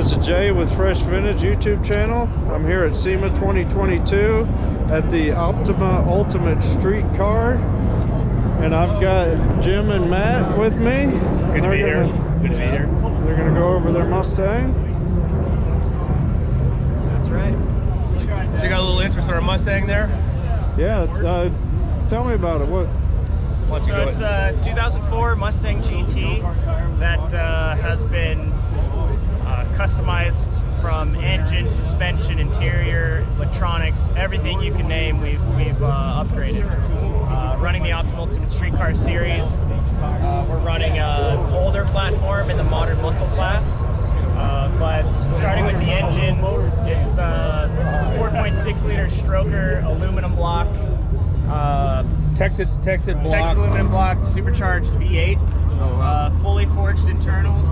This is Jay with Fresh Vintage YouTube channel. I'm here at SEMA 2022 at the Optima Ultimate Street Car. And I've got Jim and Matt with me. Good to be here. Good to be here. They're going to go over their Mustang. That's right. So you got a little interest in our Mustang there? Yeah, tell me about it. So it's a 2004 Mustang GT that has been customized from engine, suspension, interior, electronics, everything you can name. We've upgraded. Running the Optima Ultimate Street Car Series. We're running an older platform in the modern muscle class. But starting with the engine, it's a 4.6 liter stroker aluminum block. Texas block. Texas aluminum block, supercharged V8, fully forged internals,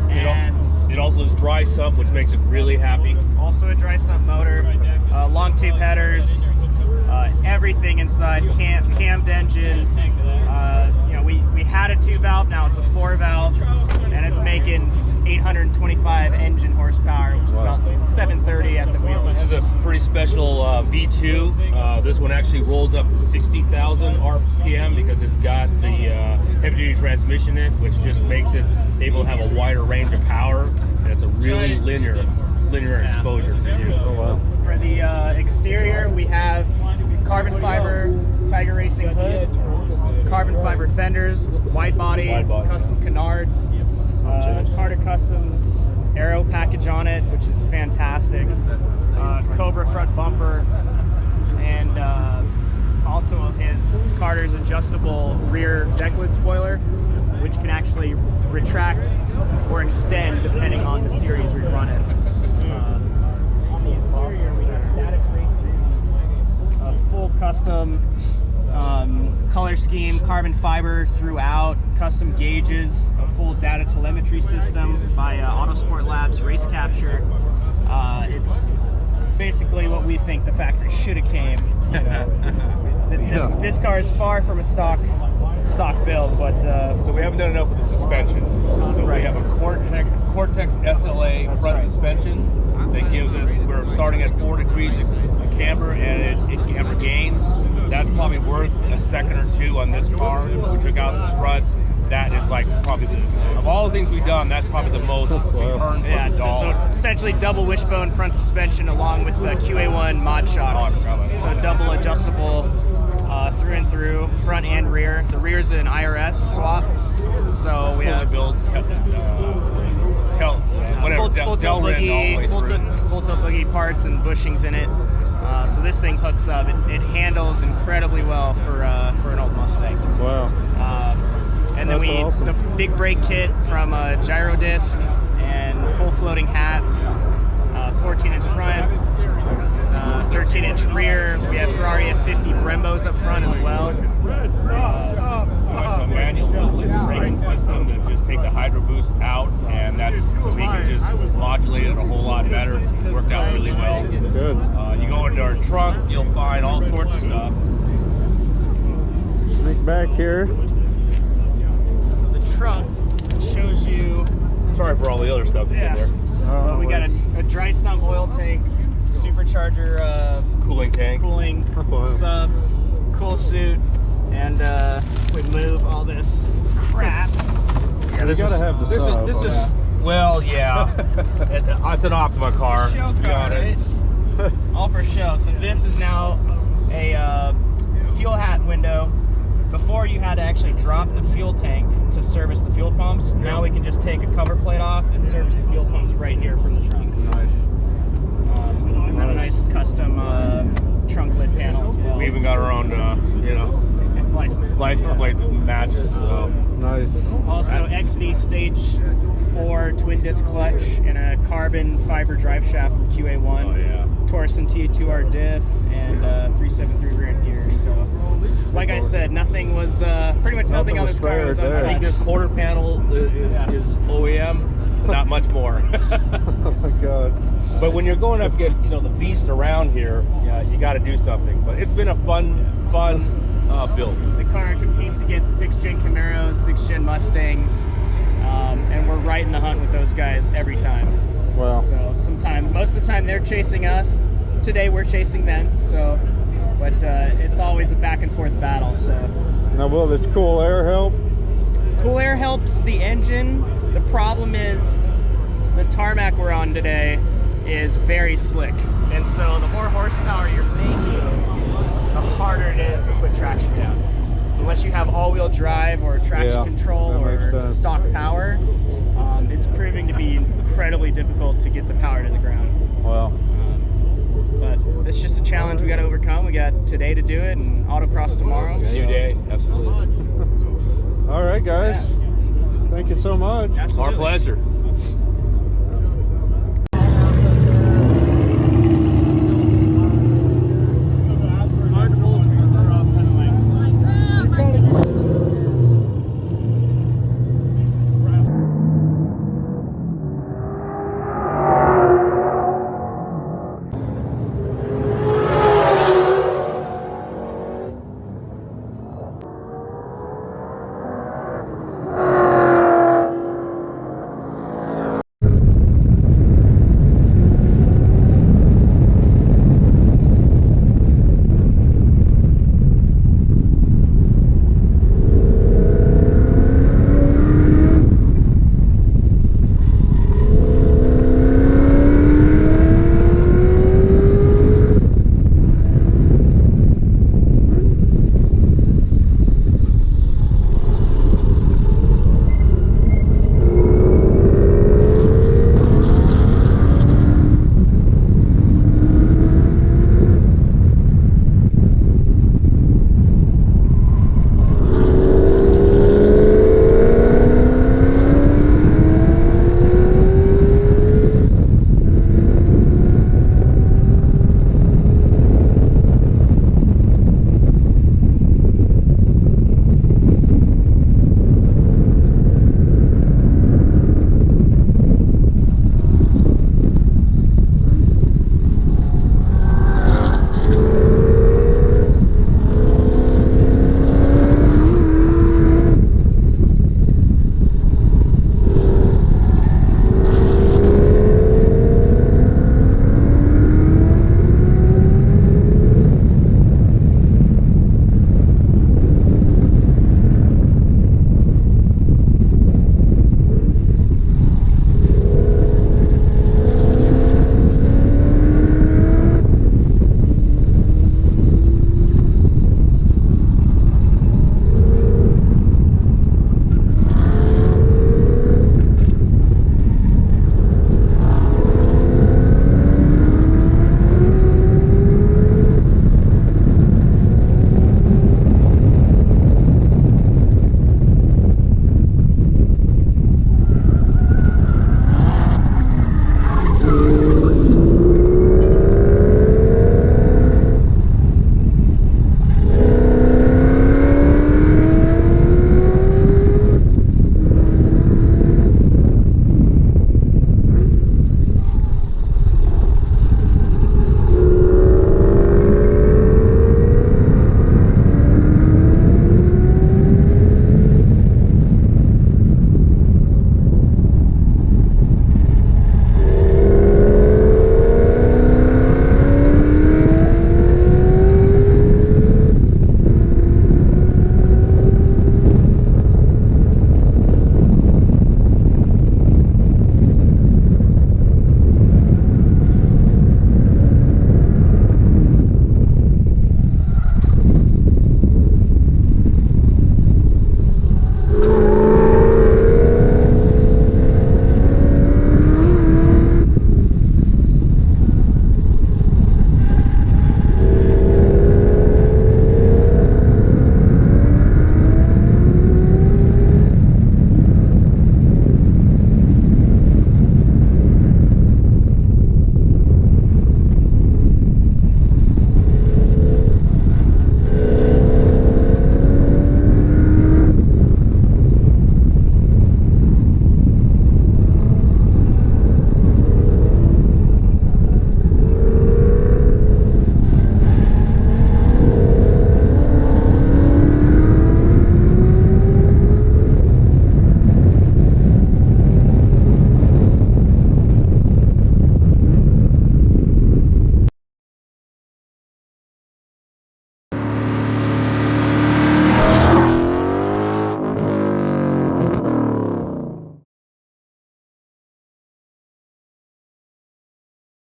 and it also is dry sump, which makes it really happy. also a dry sump motor, long tube headers, everything inside, cammed engine. You know, we had a 2-valve, now it's a 4-valve, and it's making 825 engine horsepower, which is about 730 at the wheel. This is a pretty special V2. This one actually rolls up to 60,000 RPM because it's got the heavy-duty transmission in it, which just makes it able to have a wider range of power, and it's a really linear exposure for you. For the exterior, we have carbon fiber Tiger Racing hood, carbon fiber fenders, wide body. Custom canards, Carter Customs aero package on it, which is fantastic. Cobra front bumper, and also his Carter's adjustable rear deck lid spoiler, which can actually retract or extend depending on the series we run it. On the interior, we have Status Racing, a full custom color scheme, carbon fiber throughout, custom gauges, a full data telemetry system by Autosport Labs Race Capture. It's basically what we think the factory should have came. You know. This car is far from a stock build, but So we haven't done enough with the suspension. So we have a Cortex SLA front suspension that gives us, we're starting at 4 degrees of camber, and it camber gains. That's probably worth a second or two on this car. We took out the struts. That is like probably of all the things we've done, that's probably the most return for the dollar. So essentially double wishbone front suspension along with the QA1 mod shocks. So double adjustable through and through, front and rear. The rear is an IRS swap. So we have build full tilt boogie parts and bushings in it. So this thing hooks up. It handles incredibly well for an old Mustang. Wow. And then awesome. The big brake kit from gyro disc and full floating hats, 14-inch front, 13-inch rear. We have Ferrari F50 Brembos up front as well. A manual braking system to just take the hydro boost out, and that's so we can just modulate it a whole lot better. It worked out really well. Good. You go into our trunk, you'll find all sorts of stuff. Sneak back here. The trunk shows you. Sorry for all the other stuff that's in there. We got a dry sump oil tank, supercharger, Cooling tank. cooling sub, cool suit, and we move all this crap. Yeah, You gotta have the sub. This is well, yeah. It's an Optima car. Show To be car, honest. right? All for show. So this is now a fuel hat window. Before you had to actually drop the fuel tank to service the fuel pumps. Now we can just take a cover plate off and service the fuel pumps right here from the trunk. Nice. And then a nice custom trunk lid panel as well. We even got our own, license plate that matches. So Nice. Also, XD Stage 4 twin disc clutch and a carbon fiber drive shaft from QA1. Oh, yeah. Torsen T2R diff and 373 rear end gears. So, like I said, nothing was pretty much nothing on this car was spared there. I think untouched. this quarter panel is OEM, not much more. Oh my God. But when you're going up against the beast around here, you got to do something. But it's been a fun build. The car competes against 6th-gen Camaros, 6th-gen Mustangs, and we're right in the hunt with those guys every time. Wow. So most of the time they're chasing us. Today we're chasing them. So, but it's always a back and forth battle. So. Now, will this cool air help? Cool air helps the engine. The problem is the tarmac we're on today is very slick, and so the more horsepower you're making, the harder it is to put traction down. So unless you have all-wheel drive or traction control or stock power, it's proving to be incredibly difficult to get the power to the ground. Wow. But it's just a challenge we got to overcome. We got today to do it, and autocross tomorrow. New day, absolutely. All right, guys. Thank you so much. Absolutely. Our pleasure.